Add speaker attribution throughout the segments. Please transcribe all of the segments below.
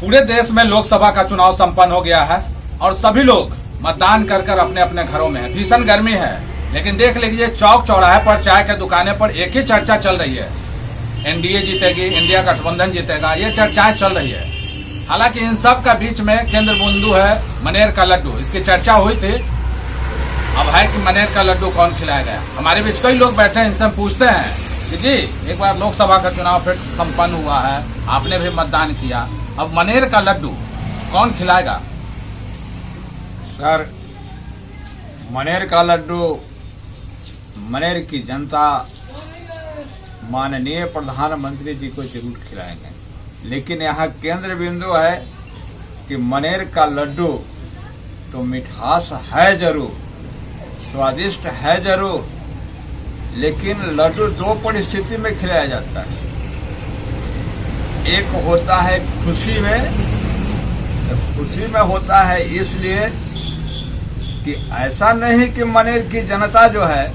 Speaker 1: पूरे देश में लोकसभा का चुनाव संपन्न हो गया है और सभी लोग मतदान कर कर अपने अपने घरों में है। भीषण गर्मी है, लेकिन देख लीजिए चौक चौराहे पर चाय के दुकानें पर एक ही चर्चा चल रही है, एनडीए जीतेगी, इंडिया गठबंधन जीतेगा, ये चर्चाएं चल रही है। हालांकि इन सब का बीच में केंद्र बिंदु है मनेर का लड्डू। इसकी चर्चा हुई थी, अब है कि मनेर का लड्डू कौन खिलाएगा। हमारे बीच कई लोग बैठे हैं, इनसे हम पूछते हैं कि जी एक बार लोकसभा का चुनाव फिर संपन्न हुआ है, आपने भी मतदान किया, अब मनेर का लड्डू कौन खिलाएगा?
Speaker 2: सर, मनेर का लड्डू मनेर की जनता माननीय प्रधानमंत्री जी को जरूर खिलाएंगे, लेकिन यहाँ केंद्र बिंदु है कि मनेर का लड्डू तो मिठास है जरूर, स्वादिष्ट है जरूर, लेकिन लड्डू दो परिस्थिति में खिलाया जाता है। एक होता है खुशी में, खुशी में होता है इसलिए कि ऐसा नहीं कि मनेर की जनता जो है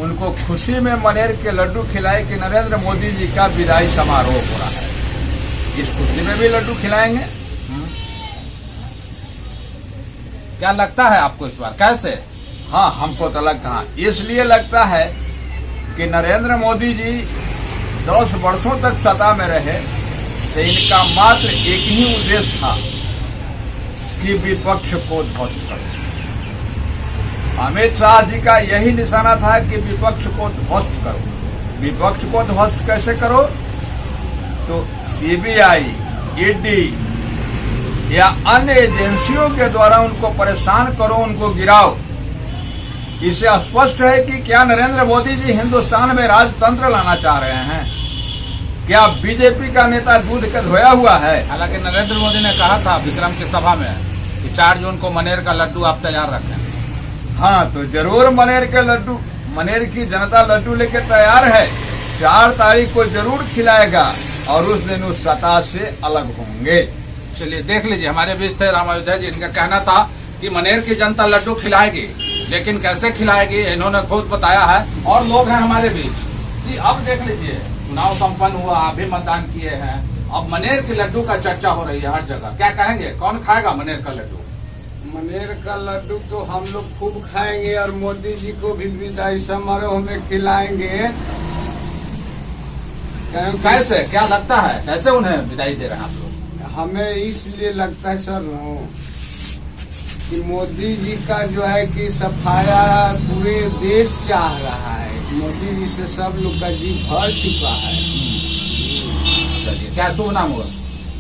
Speaker 2: उनको खुशी में मनेर के लड्डू खिलाए कि नरेंद्र मोदी जी का विदाई समारोह हो रहा है, इस खुशी में भी लड्डू खिलाएंगे।
Speaker 1: क्या लगता है आपको इस बार कैसे?
Speaker 2: हाँ, हमको तो लगता है, इसलिए लगता है कि नरेंद्र मोदी जी 10 वर्षों तक सत्ता में रहे तो इनका मात्र एक ही उद्देश्य था कि विपक्ष को ध्वस्त करो। अमित शाह जी का यही निशाना था कि विपक्ष को ध्वस्त करो। विपक्ष को ध्वस्त कैसे करो? तो सीबीआई, ईडी या अन्य एजेंसियों के द्वारा उनको परेशान करो, उनको गिराओ। इससे स्पष्ट है कि क्या नरेंद्र मोदी जी हिंदुस्तान में राजतंत्र लाना चाह रहे हैं? क्या बीजेपी का नेता दूध का धोया हुआ है?
Speaker 1: हालांकि नरेंद्र मोदी ने कहा था विक्रम की सभा में कि 4 जून को मनेर का लड्डू आप तैयार रखें।
Speaker 2: हाँ, तो जरूर मनेर के लड्डू, मनेर की जनता लड्डू लेके तैयार है। 4 तारीख को जरूर खिलाएगा और उस दिन उस सत्ता से अलग होंगे।
Speaker 1: चलिए देख लीजिए, हमारे बीच थे राम अयोध्या जी, इनका कहना था कि मनेर की जनता लड्डू खिलाएगी, लेकिन कैसे खिलाएगी इन्होंने खुद बताया है। और लोग हैं हमारे बीच जी, अब देख लीजिए चुनाव संपन्न हुआ, आप भी मतदान किए हैं, अब मनेर के लड्डू का चर्चा हो रही है हर जगह, क्या कहेंगे, कौन खाएगा मनेर का लड्डू?
Speaker 3: मनेर का लड्डू तो हम लोग खूब खाएंगे और मोदी जी को भी विदाई समारोह में खिलाएंगे।
Speaker 1: कैसे, क्या लगता है कैसे उन्हें विदाई दे रहे हैं आप लोग?
Speaker 3: हमें इसलिए लगता है सर कि मोदी जी का जो है कि सफाया पूरे देश चाह रहा है। मोदी जी से सब लोग का जी भर चुका है।
Speaker 1: चलिए, क्या शुभ नाम हुआ?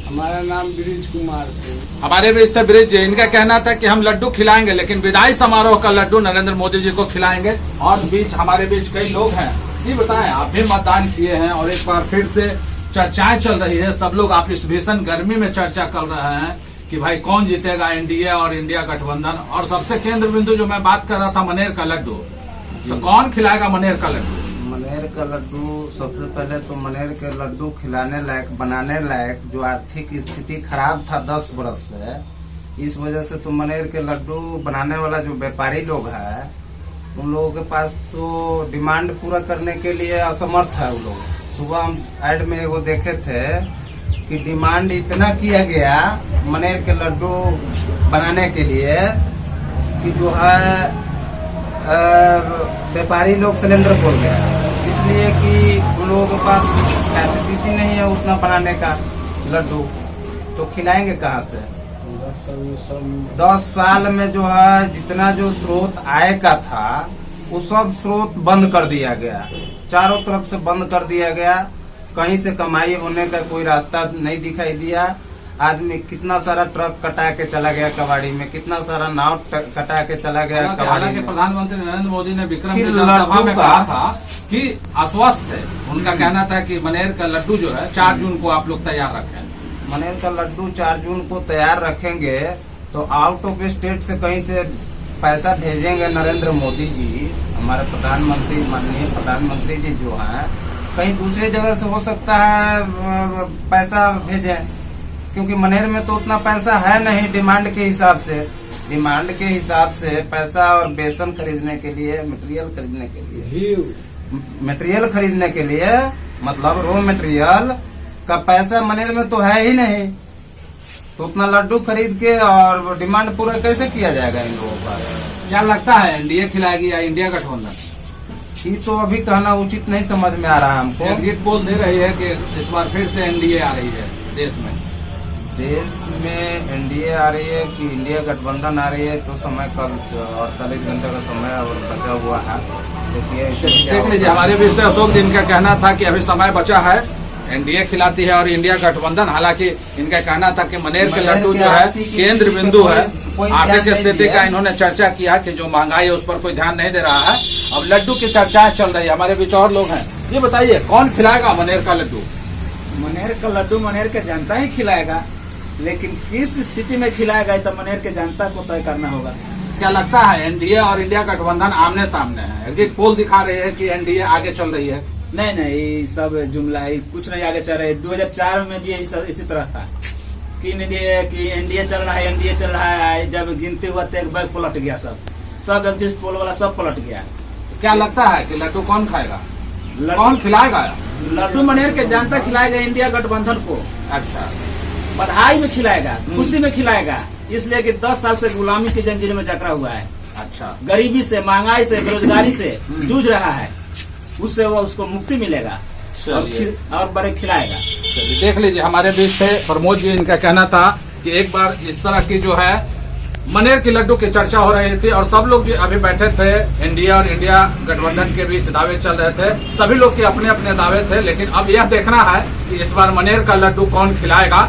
Speaker 3: हमारा नाम ब्रिज कुमार सिंह।
Speaker 1: हमारे बीच थे ब्रिज जी, इनका कहना था कि हम लड्डू खिलाएंगे, लेकिन विदाई समारोह का लड्डू नरेंद्र मोदी जी को खिलाएंगे। और बीच हमारे बीच कई लोग हैं, ये बताएं, आप भी मतदान किए हैं और एक बार फिर से चर्चाएं चल रही है, सब लोग आप इस भीषण गर्मी में चर्चा कर रहे हैं कि भाई कौन जीतेगा, एनडीए और इंडिया गठबंधन। और सबसे केंद्र बिंदु जो मैं बात कर रहा था मनेर का लड्डू, तो कौन खिलाएगा मनेर का लड्डू?
Speaker 4: मनेर का लड्डू सबसे पहले तो मनेर के लड्डू खिलाने लायक, बनाने लायक, जो आर्थिक स्थिति खराब था 10 बरस से, इस वजह से तो मनेर के लड्डू बनाने वाला जो व्यापारी लोग है उन लोगों के पास तो डिमांड पूरा करने के लिए असमर्थ है। वो लोग सुबह हम ऐड में वो देखे थे कि डिमांड इतना किया गया मनेर के लड्डू बनाने के लिए कि जो है व्यापारी लोग सिलेंडर खोल गया, इसलिए कि उन लोगों के पास कैपेसिटी नहीं है उतना बनाने का लड्डू, तो खिलाएंगे कहाँ से? 10 साल में जो है जितना जो स्रोत आय का था वो सब स्रोत बंद कर दिया गया, चारों तरफ से बंद कर दिया गया। कहीं से कमाई होने का कोई रास्ता नहीं दिखाई दिया। आदमी कितना सारा ट्रक कटा के चला गया कबाड़ी में, कितना सारा नाव कटा के चला गया कबाड़ी
Speaker 1: हालांकि
Speaker 4: में।
Speaker 1: प्रधानमंत्री नरेंद्र मोदी ने विक्रम की जनसभा में कहा था कि आश्वस्त है, उनका कहना था कि मनेर का लड्डू जो है 4 जून को आप लोग तैयार रखें।
Speaker 4: मनेर का लड्डू 4 जून को तैयार रखेंगे तो आउट ऑफ स्टेट से कहीं से पैसा भेजेंगे नरेंद्र मोदी जी, हमारे प्रधानमंत्री, माननीय प्रधानमंत्री जी जो हैं, कहीं दूसरी जगह से हो सकता है पैसा भेजें, क्योंकि मनेर में तो उतना पैसा है नहीं डिमांड के हिसाब से। डिमांड के हिसाब से पैसा और बेसन खरीदने के लिए, मटेरियल खरीदने के लिए, मतलब रॉ मटेरियल का पैसा मनेर में तो है ही नहीं। तो उतना लड्डू खरीद के और डिमांड पूरा कैसे किया जाएगा इन लोगों का?
Speaker 1: क्या लगता है एनडीए खिलाएगी या इंडिया गठबंधन?
Speaker 4: ये तो अभी कहना उचित नहीं समझ में आ रहा है हमको।
Speaker 1: एग्जिट पोल दे रही है कि इस बार फिर से एनडीए आ रही है देश में।
Speaker 4: देश में एनडीए आ रही है कि इंडिया गठबंधन आ रही है, तो समय कल 48 घंटे का समय और बचा हुआ है।
Speaker 1: देख लीजिए, हमारे बीच में अशोक जी का कहना था कि अभी समय बचा है, एनडीए खिलाती है और इंडिया गठबंधन। हालांकि इनका कहना था कि मनेर के लड्डू जो है केंद्र बिंदु है। आर्थिक स्थिति का इन्होंने चर्चा किया कि जो महंगाई है उस पर कोई ध्यान नहीं दे रहा है। अब लड्डू की चर्चाएं चल रही है। हमारे बीच और लोग हैं, ये बताइए कौन खिलाएगा मनेर का लड्डू?
Speaker 5: मनेर का लड्डू मनेर के जनता ही खिलाएगा, लेकिन किस स्थिति में खिलाएगा तो मनेर के जनता को तय करना होगा।
Speaker 1: क्या लगता है एनडीए और इंडिया गठबंधन आमने सामने है? एग्जिट पोल दिखा रहे हैं कि एनडीए आगे चल रही है।
Speaker 5: नहीं नहीं, ये सब जुमला है, कुछ नहीं आगे चल रहा है। 2004 में भी इसी तरह था कि एनडीए चल रहा है, एनडीए चल रहा है। जब गिनते हुआ तो एक बैग पलट गया, सब एग्जिट पोल वाला सब पलट गया।
Speaker 1: क्या लगता है कि लड्डू कौन खाएगा, कौन खिलाएगा?
Speaker 5: लड्डू मनेर के जनता खिलाएगा इंडिया गठबंधन को।
Speaker 1: अच्छा,
Speaker 5: बधाई में खिलाएगा, खुशी में खिलाएगा, इसलिए कि 10 साल से गुलामी की जंजीर में जकड़ा हुआ है।
Speaker 1: अच्छा,
Speaker 5: गरीबी से, महंगाई से, बेरोजगारी से जूझ रहा है, उससे वो उसको मुक्ति मिलेगा और बड़े खिलाएगा।
Speaker 1: चलिए देख लीजिए, हमारे बीच से प्रमोद जी, इनका कहना था कि एक बार इस तरह की जो है मनेर की लड्डू की चर्चा हो रही थी और सब लोग जो अभी बैठे थे एनडीए और इंडिया गठबंधन के बीच दावे चल रहे थे। सभी लोग के अपने अपने दावे थे, लेकिन अब यह देखना है कि इस बार मनेर का लड्डू कौन खिलाएगा।